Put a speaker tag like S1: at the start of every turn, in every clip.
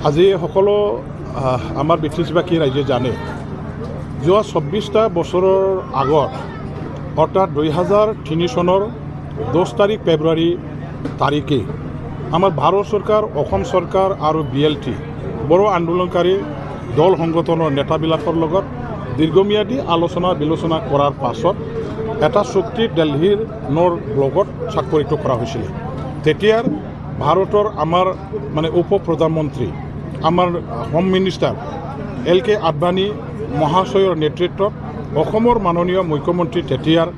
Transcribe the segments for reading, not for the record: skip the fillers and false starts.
S1: আজি সকলো আমাৰ ব্ৰিটিছবাসী ৰাইজে জানে যোৱা ২৪টা বছৰৰ আগত অৰ্থাৎ ২০০৩ চনৰ 10 তাৰিখ ফেব্ৰুৱাৰী তাৰিখে আমাৰ ভাৰত চৰকাৰ, অসম চৰকাৰ আৰু BLT বড়ো আন্দোলনকাৰী দল সংগঠনৰ নেতাবিলাকৰ লগত দীৰ্ঘম্যাদী আলোচনা বিলোচনা কৰাৰ পাছত এটা চুক্তি দিল্লীৰ নৰ্থ ব্লকত স্বাক্ষৰিত কৰা হৈছিল। তেতিয়াৰ ভাৰতৰ আমাৰ উপ প্ৰধানমন্ত্ৰী আমাৰ হোম মিনিষ্টাৰ LK আদবানী মহাশয়ৰ নেতৃত্বত অসমৰ মাননীয় মুখ্যমন্ত্ৰী তেতিয়াৰ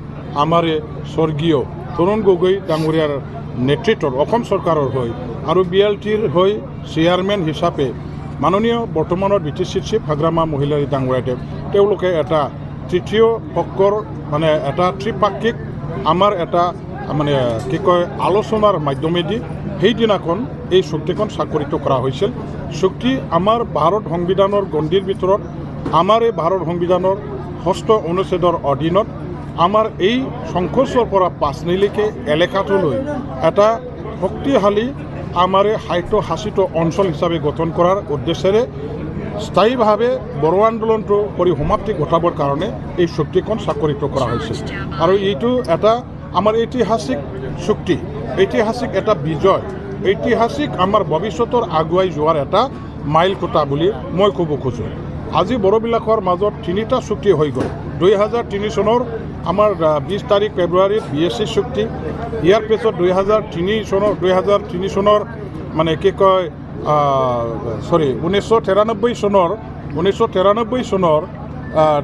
S1: আমাৰ স্বৰ্গীয় তৰুণ গগৈ ডাঙৰীয়াৰ নেতৃত্বত অসম চৰকাৰৰ হৈ আৰু BLTৰ হৈ চেয়াৰমেন হিচাপে মাননীয় বৰ্তমানৰ BTC চিফ হাগ্ৰামা মহিলাৰী ডাঙৰীয়াদেৱ তেওঁলোকে এটা তৃতীয় পক্ষৰ এটা ত্ৰিপাক্ষিক আমাৰ এটা আলোচনাৰ মাধ্যমেদি সেইদিনাখন এই চুক্তিখন স্বাক্ষৰিত কৰা হৈছিল। চুক্তি আমাৰ ভাৰত সংবিধানৰ গণ্ডিৰ ভিতৰত আমাৰ এই ভাৰত সংবিধানৰ 6ষ্ঠ অনুচ্ছেদৰ অধীনত আমাৰ এই সংঘৰ্ষৰ পৰা 5 নিলিকে এলেকাটোলৈ এটা শক্তিশালী আমাৰ সাহিত্য শাসিত অঞ্চল হিচাপে গঠন কৰাৰ উদ্দেশ্যেৰে স্থায়ীভাৱে বড়ো আন্দোলনটো পৰিসমাপ্তি ঘটাবৰ কাৰণে এই চুক্তিখন স্বাক্ষৰিত কৰা হৈছিল। আৰু এইটো এটা আমাৰ ঐতিহাসিক চুক্তি, ঐতিহাসিক এটা বিজয়, ঐতিহাসিক আমাৰ ভৱিষ্যতৰ আগুৱাই যোৱাৰ এটা মাইল খুঁটা বুলি মই ক'ব খোজোঁ। আজি বড়োবিলাকৰ মাজত 3টা চুক্তি হৈ গ'ল। 2003 চনৰ আমাৰ 20 তাৰিখ ফেব্ৰুৱাৰীত BSC চুক্তি, ইয়াৰ পিছত 2003 চনৰ 1993 চনৰ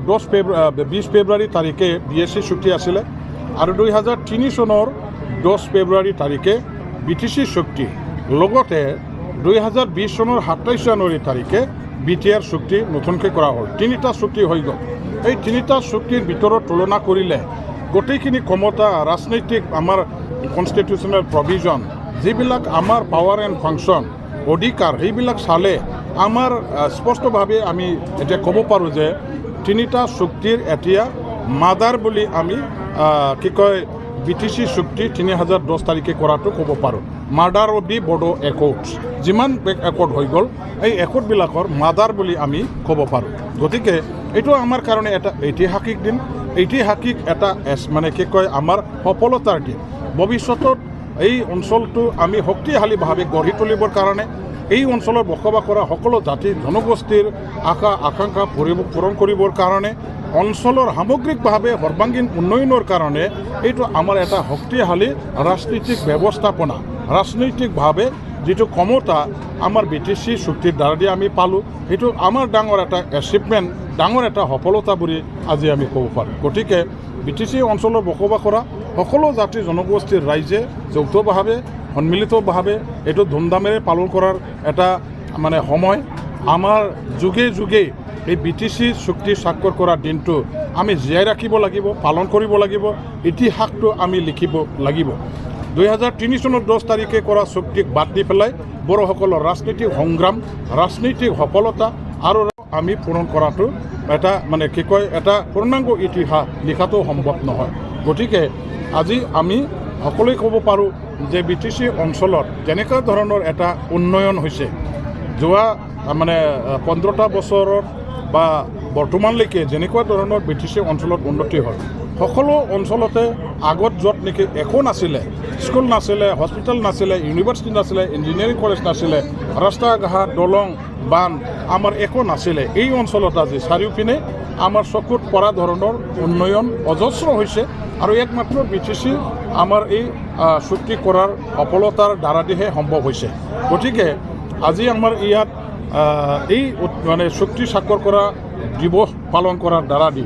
S1: 20 ফেব্ৰুৱাৰী তাৰিখে BSC চুক্তি আছিলে আৰু 2003 চনৰ 10 ফেব্ৰুৱাৰী তাৰিখে BTC চুক্তি, লগতে 2020 চনৰ 27 জানুৱাৰী তাৰিখে BTR চুক্তি নতুনকৈ কৰা হ'ল। 3টা চুক্তি হৈ গ'ল। এই 3টা চুক্তিৰ ভিতৰত তুলনা কৰিলে গোটেইখিনি ক্ষমতা, ৰাজনৈতিক আমাৰ কনষ্টিটিউশ্যনেল প্ৰভিজন, যিবিলাক আমাৰ পাৱাৰ এণ্ড ফাংচন অধিকাৰ, সেইবিলাক চালে আমাৰ স্পষ্টভাৱে আমি এতিয়া ক'ব পাৰোঁ যে 3টা চুক্তিৰ এতিয়া মাদাৰ বুলি আমি BTC চুক্তি 3010 তাৰিখে কৰাটো ক'ব পাৰোঁ। মাদাৰ অফ দি বড়ো একৰ্ডছ, যিমান একৰ্ড হৈ গ'ল এই একৰ্ডবিলাকৰ মাদাৰ বুলি আমি ক'ব পাৰোঁ। গতিকে এইটো আমাৰ কাৰণে এটা ঐতিহাসিক দিন, ঐতিহাসিক এটা আমাৰ সফলতাৰ দিন। ভৱিষ্যতত এই অঞ্চলটো আমি শক্তিশালীভাৱে গঢ়ি তুলিবৰ কাৰণে, এই অঞ্চলত বসবাস কৰা সকলো জাতি জনগোষ্ঠীৰ আশা আকাংক্ষা পূৰণ কৰিবৰ কাৰণে, অঞ্চলৰ সামগ্ৰিকভাৱে সৰ্বাংগীন উন্নয়নৰ কাৰণে এইটো আমাৰ এটা শক্তিশালী ৰাজনৈতিক ব্যৱস্থাপনা, ৰাজনৈতিকভাৱে যিটো ক্ষমতা আমাৰ BTC চুক্তিৰ দ্বাৰা দি আমি পালোঁ, সেইটো আমাৰ ডাঙৰ এটা এচিভমেণ্ট, ডাঙৰ এটা সফলতা বুলি আজি আমি ক'ব পাৰোঁ। গতিকে BTC অঞ্চলত বসবাস কৰা সকলো জাতি জনগোষ্ঠীৰ ৰাইজে যৌথভাৱে সন্মিলিতভাৱে এইটো ধুমধামেৰে পালন কৰাৰ এটা সময়। আমাৰ যুগে যুগে এই BTC চুক্তি স্বাক্ষৰ কৰা দিনটো আমি জীয়াই ৰাখিব লাগিব, পালন কৰিব লাগিব, ইতিহাসটো আমি লিখিব লাগিব। 2003 চনৰ 10 তাৰিখে কৰা চুক্তিক বাদ দি পেলাই বড়োসকলৰ ৰাজনৈতিক সংগ্ৰাম, ৰাজনৈতিক সফলতা আৰু আমি পূৰণ কৰাটো এটা এটা পূৰ্ণাংগ ইতিহাস লিখাটো সম্ভৱ নহয়। গতিকে আজি আমি সকলোৱে ক'ব পাৰোঁ যে BTC অঞ্চলত যেনেকুৱা ধৰণৰ এটা উন্নয়ন হৈছে, যোৱা 15টা বছৰত বা বৰ্তমানলৈকে যেনেকুৱা ধৰণৰ BTC অঞ্চলত উন্নতি হ'ল, সকলো অঞ্চলতে আগত য'ত নেকি একো নাছিলে, স্কুল নাছিলে, হস্পিটেল নাছিলে, ইউনিভাৰ্চিটি নাছিলে, ইঞ্জিনিয়াৰিং কলেজ নাছিলে, ৰাস্তা ঘাট দলং বান আমাৰ একো নাছিলে, এই অঞ্চলত আজি চাৰিওপিনে আমাৰ চকুত পৰা ধৰণৰ উন্নয়ন অজস্ৰ হৈছে। আৰু একমাত্ৰ BTC আমাৰ এই চুক্তি কৰাৰ সফলতাৰ দ্বাৰাদিহে সম্ভৱ হৈছে। গতিকে আজি আমাৰ ইয়াত এই চুক্তি স্বাক্ষৰ কৰা দিৱস পালন কৰাৰ দ্বাৰা দি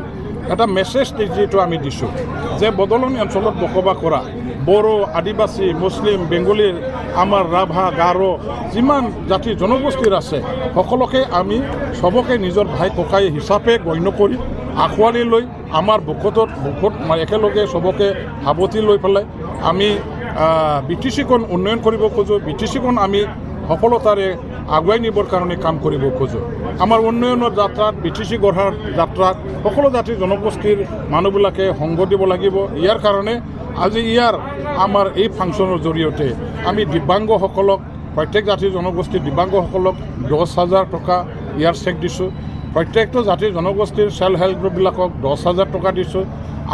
S1: এটা মেছেজ যিটো আমি দিছোঁ যে বদলনি অঞ্চলত বসবাস কৰা বড়ো, আদিবাসী, মুছলিম, বেংগলীৰ, আমাৰ ৰাভা, গাৰো যিমান জাতি জনগোষ্ঠীৰ আছে সকলোকে আমি চবকে নিজৰ ভাই ককাই হিচাপে গণ্য কৰি আঁকোৱালি লৈ আমাৰ বুকুত একেলগে চবকে সাৱটি লৈ পেলাই আমি BTCখন উন্নয়ন কৰিব খোজোঁ, BTCখন আমি সফলতাৰে আগুৱাই নিবৰ কাৰণে কাম কৰিব খোজোঁ। আমাৰ উন্নয়নৰ যাত্ৰাত, BTC গঢ়াৰ যাত্ৰাত সকলো জাতি জনগোষ্ঠীৰ মানুহবিলাকে সংগ দিব লাগিব। ইয়াৰ কাৰণে আজি আমাৰ এই ফাংচনৰ জৰিয়তে আমি দিব্যাংগসকলক প্ৰত্যেক জাতি জনগোষ্ঠীৰ দিব্যাংগসকলক 10,000 টকা ইয়াৰ চেক দিছোঁ। প্ৰত্যেকটো জাতি জনগোষ্ঠীৰ ছেল্ফ হেল্প গ্ৰুপবিলাকক 10,000 টকা দিছোঁ।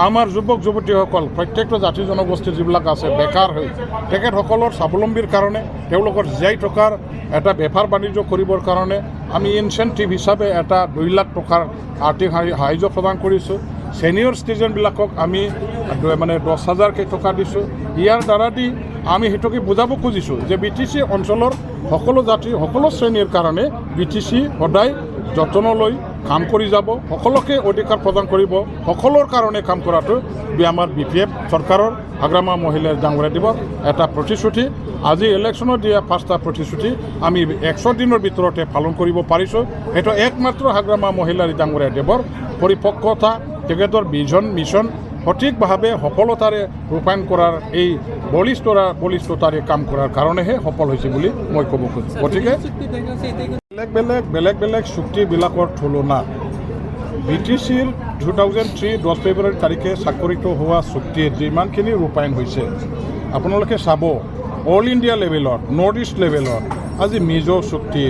S1: আমাৰ যুৱক যুৱতীসকল প্ৰত্যেকটো জাতি জনগোষ্ঠী যিবিলাক আছে বেকাৰ হৈ তেখেতসকলৰ স্বাৱলম্বীৰ কাৰণে তেওঁলোকৰ জীয়াই থকাৰ এটা বেপাৰ বাণিজ্য কৰিবৰ কাৰণে আমি ইনচেণ্টিভ হিচাপে এটা 2 লাখ টকাৰ আৰ্থিক সাহায্য প্ৰদান কৰিছোঁ। ছিনিয়ৰ চিটিজেনবিলাকক আমি মানে 10,000কৈ টকা দিছোঁ। ইয়াৰ দ্বাৰা দি আমি সেইটোকে বুজাব খুজিছোঁ যে BTC অঞ্চলৰ সকলো জাতি সকলো শ্ৰেণীৰ কাৰণে BTC সদায় যত্ন লৈ কাম কৰি যাব, সকলোকে অধিকাৰ প্ৰদান কৰিব, সকলোৰ কাৰণে কাম কৰাটো আমাৰ BPF চৰকাৰৰ হাগ্ৰামা মহিলাৰ ডাঙৰীয়া দিৱস এটা প্ৰতিশ্ৰুতি। আজি ইলেকশ্যনত দিয়া 5টা প্ৰতিশ্ৰুতি আমি 100 দিনৰ ভিতৰতে পালন কৰিব পাৰিছোঁ। সেইটো একমাত্ৰ হাগ্ৰামা মহিলাৰ ডাঙৰীয়া দিৱসৰ পৰিপক্কতা, তেখেতৰ বিজন মিছন সঠিকভাৱে সফলতাৰে ৰূপায়ণ কৰাৰ এই বলিষ্ঠতাৰে কাম কৰাৰ কাৰণেহে সফল হৈছে বুলি মই ক'ব খুজিছোঁ। গতিকে বেলেগ বেলেগ চুক্তিবিলাকৰ তুলনাত BTCৰ 2003 10 ফেব্ৰুৱাৰী তাৰিখে স্বাক্ষৰিত হোৱা চুক্তিত যিমানখিনি ৰূপায়ণ হৈছে আপোনালোকে চাব, অল ইণ্ডিয়া লেভেলত, নৰ্থ ইষ্ট লেভেলত আজি মিজো চুক্তি,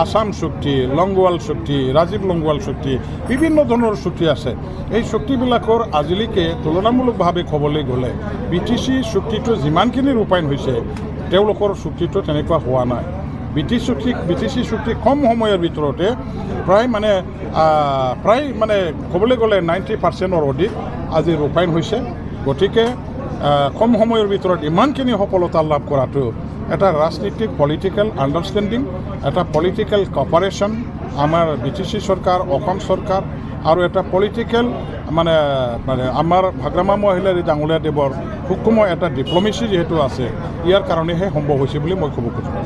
S1: আসাম চুক্তি, লংগোৱাল চুক্তি, ৰাজীৱ লংগোৱাল চুক্তি, বিভিন্ন ধৰণৰ চুক্তি আছে। এই চুক্তিবিলাকৰ আজিলৈকে তুলনামূলকভাৱে ক'বলৈ গ'লে BTC চুক্তিটো যিমানখিনি ৰূপায়ণ হৈছে তেওঁলোকৰ চুক্তিটো তেনেকুৱা হোৱা নাই। BTC চুক্তি কম সময়ৰ ভিতৰতে প্ৰায় মানে ক'বলৈ গ'লে 90%ৰ অধিক আজি ৰূপায়ণ হৈছে। গতিকে কম সময়ৰ ভিতৰত ইমানখিনি সফলতা লাভ কৰাটো এটা ৰাজনীতিক পলিটিকেল আণ্ডাৰষ্টেণ্ডিং, এটা পলিটিকেল কপাৰেশ্যন আমাৰ BTC চৰকাৰ, অসম চৰকাৰ আৰু এটা পলিটিকেল মানে আমাৰ হাগ্ৰামা মহিলাৰ ডাঙৰীয়া দেৱৰ সূক্ষ্ম এটা ডিপ্ল'মেচি যিহেতু আছে, ইয়াৰ কাৰণেহে সম্ভৱ হৈছে বুলি মই ক'ব খুজিছোঁ।